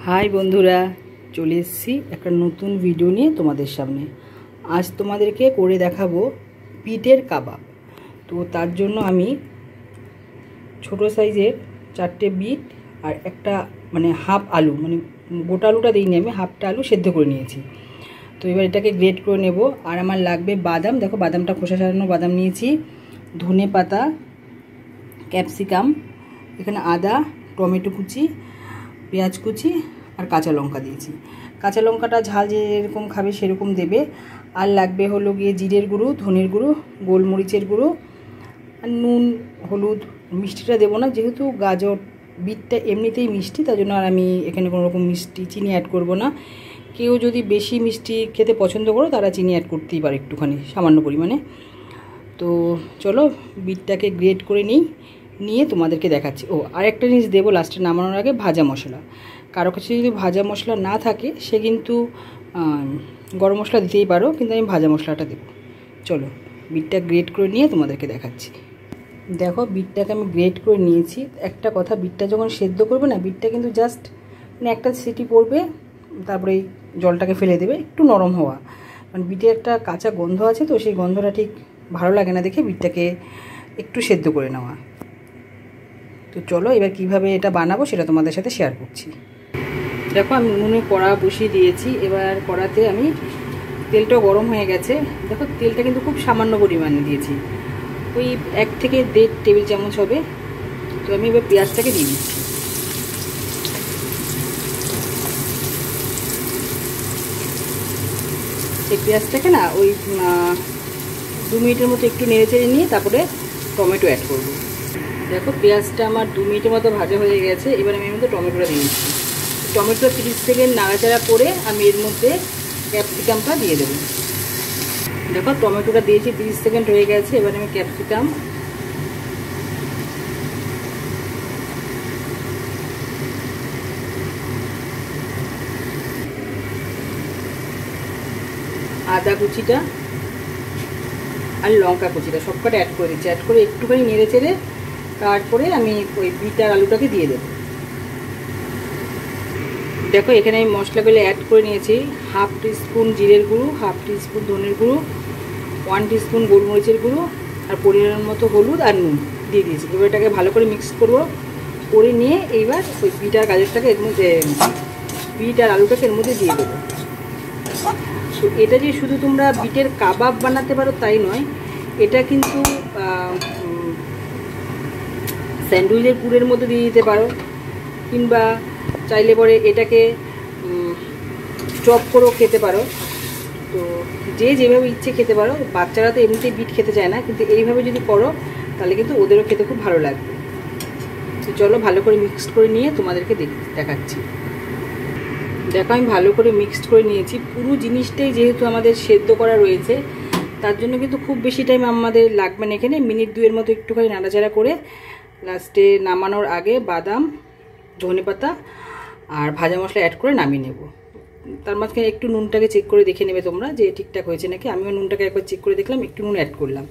High বন্ধুরা, চলে এসেছি একটা নতুন ভিডিও নিয়ে তোমাদের সামনে। আজ তোমাদেরকে করে দেখাবো বিটের কাবাব। তো তার জন্য আমি ছোট সাইজের 4টে বিট আর একটা হাফ আলু, গোটা আলুটা দিইনি, আমি হাফটা আলু সেদ্ধ করে নিয়েছি। তো এবার এটাকে গ্রেট করে নেব। আর আমার লাগবে বাদাম, দেখো বাদামটা খোসা ছাড়ানো বাদাম নিয়েছি, ধনে পাতা, ক্যাপসিকাম, এখানে আদা, টমেটো কুচি, পেঁয়াজ কুচি আর কাঁচা লঙ্কা দিয়েছি। কাঁচা লঙ্কাটা ঝাল যেরকম খাবে সেরকম দেবে। আর লাগবে হলো গিয়ে জিরের গুঁড়ো, ধনের গুঁড়ো, গোলমরিচের গুঁড়ো আর নুন, হলুদ। মিষ্টিটা দেবো না, যেহেতু গাজর বিটটা এমনিতেই মিষ্টি, তার জন্য আর আমি এখানে কোনো রকম মিষ্টি চিনি অ্যাড করব না। কেউ যদি বেশি মিষ্টি খেতে পছন্দ করো তারা চিনি অ্যাড করতেই পারে একটুখানি, সামান্য পরিমাণে। তো চলো বিটটাকে গ্রেট করে নিয়ে তোমাদেরকে দেখাচ্ছি। আরেকটা জিনিস দেবো লাস্টে নামানোর আগে, ভাজা মশলা। কারো কাছে যদি ভাজা মশলা না থাকে সে কিন্তু গরম মশলা দিতেই পারো, কিন্তু আমি ভাজা মশলাটা দেবো। চলো বিটটা গ্রেট করে নিয়ে তোমাদেরকে দেখাচ্ছি। দেখো বিটটাকে আমি গ্রেট করে নিয়েছি। একটা কথা, বিটটা যখন সেদ্ধ করবে না, বিটটা কিন্তু জাস্ট একটা সিটি পড়বে, তারপরে জলটাকে ফেলে দেবে, একটু নরম হওয়া। বিটে একটা কাঁচা গন্ধ আছে, তো সেই গন্ধটা ঠিক ভালো লাগে না দেখে বিটটাকে একটু সেদ্ধ করে নেওয়া। তো চলো এবার কিভাবে এটা বানাবো সেটা তোমাদের সাথে শেয়ার করছি। দেখো আমি উনুনে কড়া বসিয়ে দিয়েছি। এবার কড়াতে আমি তেলটাও গরম হয়ে গেছে। দেখো তেলটা কিন্তু খুব সামান্য পরিমাণে দিয়েছি, ওই 1 থেকে 1.5 টেবিল চামচ হবে। তো আমি এবার পেঁয়াজটাকে দিয়ে দিচ্ছি। এই পেঁয়াজটাকে না ওই 2 মিনিটের মতো একটু নেড়ে চেড়ে নিয়ে তারপরে টমেটো অ্যাড করবো। দেখো পেঁয়াজটা আমার 2 মিনিটের মতো ভাজা হয়ে গেছে। এবার আমি এর মধ্যে টমেটোটা দিয়ে দিচ্ছি। টমেটো 30 সেকেন্ড নাড়াচাড়া করে আমি এর মধ্যে ক্যাপসিকামটা দিয়ে দেবো। দেখো টমেটোটা দিয়েছি, 30 সেকেন্ড হয়ে গেছে। এবার আমি ক্যাপসিকাম, আদা কুচিটা আর লঙ্কা কুচিটা সবকটা অ্যাড করে দিচ্ছি। অ্যাড করে একটুখানি নেড়ে চেড়ে তারপরে আমি ওই বিট আর আলুটাকে দিয়ে দেবো। দেখো এখানে আমি মশলাগুলো অ্যাড করে নিয়েছি। হাফ টিস্পুন জিরের গুঁড়ো, হাফ টিস্পুন ধনের গুঁড়ো, 1 টিস্পুন গোলমরিচের গুঁড়ো আর পরিমাণ মতো হলুদ আর নুন দিয়ে দিয়েছি। এবার এটাকে ভালো করে মিক্স করবো, করে নিয়ে এইবার ওই বিট আর গাজরটাকে এর মধ্যে, বিট আর আলুটাকে এর মধ্যে দিয়ে দেবো। তো এটা যে শুধু তোমরা বিটের কাবাব বানাতে পারো তাই নয়, এটা কিন্তু স্যান্ডউইচের পুরের মধ্যে দিয়ে দিতে পারো, কিংবা চাইলে পরে এটাকে চপ করেও খেতে পারো। তো যে যেভাবে ইচ্ছে খেতে পারো। বাচ্চারা তো এমনিতেই বিট খেতে চায় না, কিন্তু এইভাবে যদি করো তাহলে কিন্তু ওদেরও খেতে খুব ভালো লাগবে। তো চলো ভালো করে মিক্সড করে নিয়ে তোমাদেরকে দেখাচ্ছি। দেখো আমি ভালো করে মিক্সড করে নিয়েছি। পুরো জিনিসটাই যেহেতু আমাদের সেদ্ধ করা রয়েছে, তার জন্য কিন্তু খুব বেশি টাইম আমাদের লাগবে না। এখানে মিনিট 2-এর মতো একটুখানি নাড়াচাড়া করে লাস্টে নামানোর আগে বাদাম, ধনে পাতা আর ভাজা মশলা অ্যাড করে নামিয়ে নেব। তার মাঝখানে একটু নুনটাকে চেক করে দেখে নেবে তোমরা যে ঠিকঠাক হয়েছে নাকি। আমিও নুনটাকে একবার চেক করে দেখলাম, একটু নুন অ্যাড করলাম।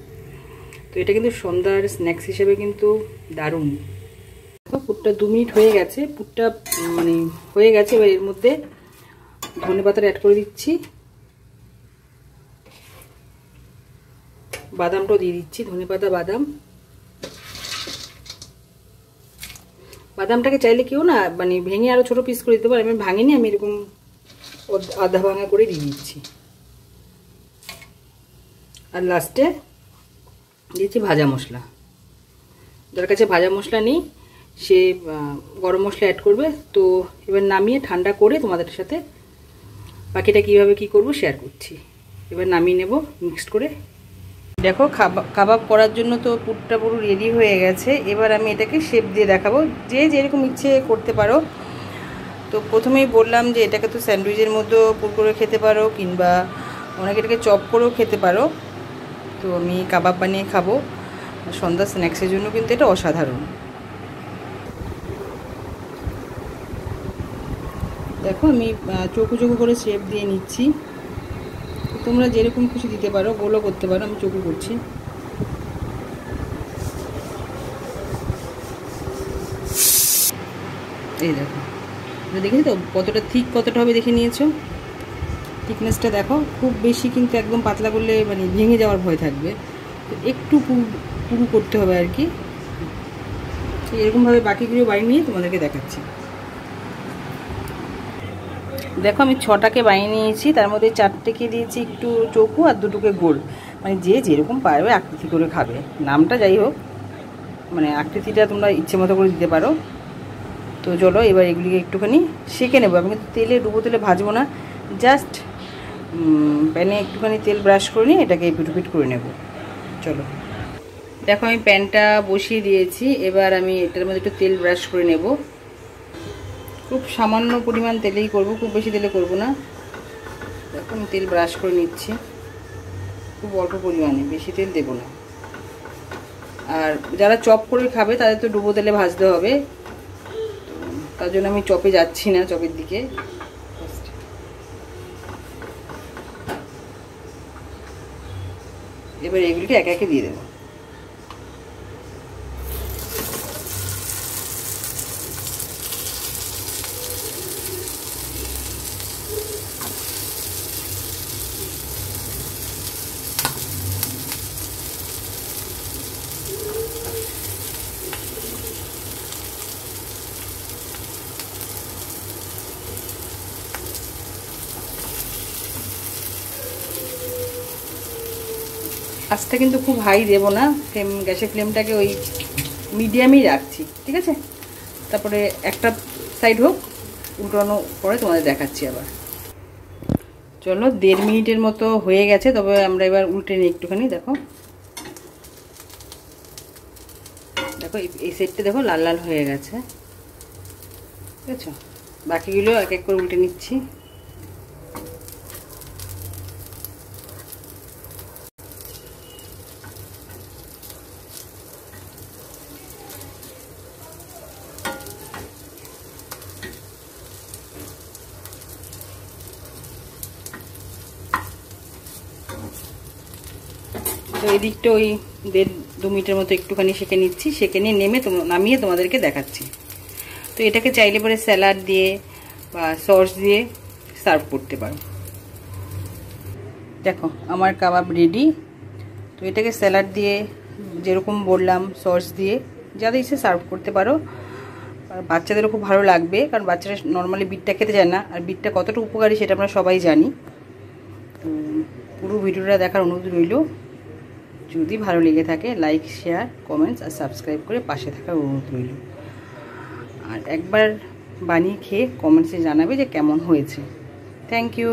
তো এটা কিন্তু সন্ধ্যার স্ন্যাক্স হিসেবে কিন্তু দারুণ। পুরটা 2 মিনিট হয়ে গেছে, পুরটা হয়ে গেছে। এবার এর মধ্যে ধনে পাতা অ্যাড করে দিচ্ছি, বাদামটাও দিয়ে দিচ্ছি, ধনে পাতা বাদামটাকে চাইলে কেউ না ভেঙে আরও ছোটো পিস করে দিতে পারে। আমি ভাঙিনি, আমি এরকম আধা ভাঙা করে দিয়ে দিচ্ছি। আর লাস্টে দিচ্ছি ভাজা মশলা। যার কাছে ভাজা মশলা নেই সে গরম মশলা অ্যাড করবে। তো এবার নামিয়ে ঠান্ডা করে তোমাদের সাথে বাকিটা কীভাবে কী করবো শেয়ার করছি। এবার নামিয়ে নেব মিক্সড করে। দেখো কাবাব করার জন্য তো পুরটা পুরো রেডি হয়ে গেছে। এবার আমি এটাকে শেপ দিয়ে দেখাবো, যে যেরকম ইচ্ছে করতে পারো। তো প্রথমেই বললাম যে এটাকে তো স্যান্ডউইচের মধ্যেও পুর করে খেতে পারো, কিংবা অনেকে এটাকে চপ করেও খেতে পারো। তো আমি কাবাব বানিয়ে খাবো। সন্ধ্যা স্ন্যাক্সের জন্য কিন্তু এটা অসাধারণ। দেখো আমি চৌকো চৌকো করে শেপ দিয়ে নিচ্ছি। তোমরা যেরকম খুশি দিতে পারো, গোলও করতে পারো, আমি চৌকো করছি। এই দেখো দেখেছি তো কতটা থিক কতটা হবে দেখে নিয়েছো। থিকনেসটা দেখো, খুব বেশি কিন্তু একদম পাতলা করলে মানে ভেঙে যাওয়ার ভয় থাকবে, তো একটু পুরু করতে হবে আর কি। এরকমভাবে বাকিগুলো বানিয়ে তোমাদেরকে দেখাচ্ছি। দেখো আমি 6টাকে বানিয়ে নিয়েছি, তার মধ্যে 4টেকে দিয়েছি একটু চৌকো আর 2টোকে গোল, মানে যে যেরকম পারবে আকৃতি করে খাবে। নামটা যাই হোক, মানে আকৃতিটা তোমরা ইচ্ছে মতো করে দিতে পারো। তো চলো এবার এগুলিকে একটুখানি সেঁকে নেবো। আমি কিন্তু তেলে ডুবো তেলে ভাজবো না, জাস্ট প্যানে একটুখানি তেল ব্রাশ করে নিয়ে এটাকে পিটুপিট করে নেব। চলো দেখো আমি প্যানটা বসিয়ে দিয়েছি, এবার আমি এটার মধ্যে একটু তেল ব্রাশ করে নেব। খুব সামান্য পরিমাণ তেলেই করব, খুব বেশি তেলে করব না। দেখো আমি তেল ব্রাশ করে নিচ্ছি, খুব অল্প পরিমাণে, বেশি তেল দেবো না। আর যারা চপ করে খাবে তাদের তো ডুবো তেলে ভাজতে হবে, তার জন্য আমি চপে যাচ্ছি না, চপের দিকে। এবার এগুলিকে একে একে দিয়ে দেবো। আঁচটা কিন্তু খুব হাই দেবো না, গ্যাসের ফ্লেমটাকে ওই মিডিয়ামই রাখছি, ঠিক আছে। তারপরে একটা সাইড হোক, উল্টানো পরে তোমাদের দেখাচ্ছি আবার। চলো 1.5 মিনিটের মতো হয়ে গেছে, তবে আমরা এবার উল্টে নিই একটুখানি। দেখো দেখো এই সাইডটা দেখো লাল লাল হয়ে গেছে, ঠিক আছে। বাকিগুলো এক এক করে উল্টে নিচ্ছি। তো এই দিকটা ওই 1.5-2 মিনিটের মতো একটুখানি সেঁকে নিচ্ছি, সেঁকে নিয়ে নামিয়ে তোমাদেরকে দেখাচ্ছি। তো এটাকে চাইলে পরে স্যালাড দিয়ে বা সস দিয়ে সার্ভ করতে পারো। দেখো আমার কাবাব রেডি। তো এটাকে স্যালাড দিয়ে, যেরকম বললাম, সস দিয়ে যাদের ইচ্ছে সার্ভ করতে পারো। আর বাচ্চাদেরও খুব ভালো লাগবে, কারণ বাচ্চারা নর্মালি বিটটা খেতে চায় না, আর বিটটা কতটা উপকারী সেটা আমরা সবাই জানি। তো পুরো ভিডিওটা দেখার অনুরোধ রইল। যদি ভালো লেগে থাকে লাইক, শেয়ার, কমেন্টস আর সাবস্ক্রাইব করে পাশে থাকার অনুরোধ রইল। আর একবার বানিয়ে খেয়ে কমেন্টসে জানাবে যে কেমন হয়েছে। Thank you.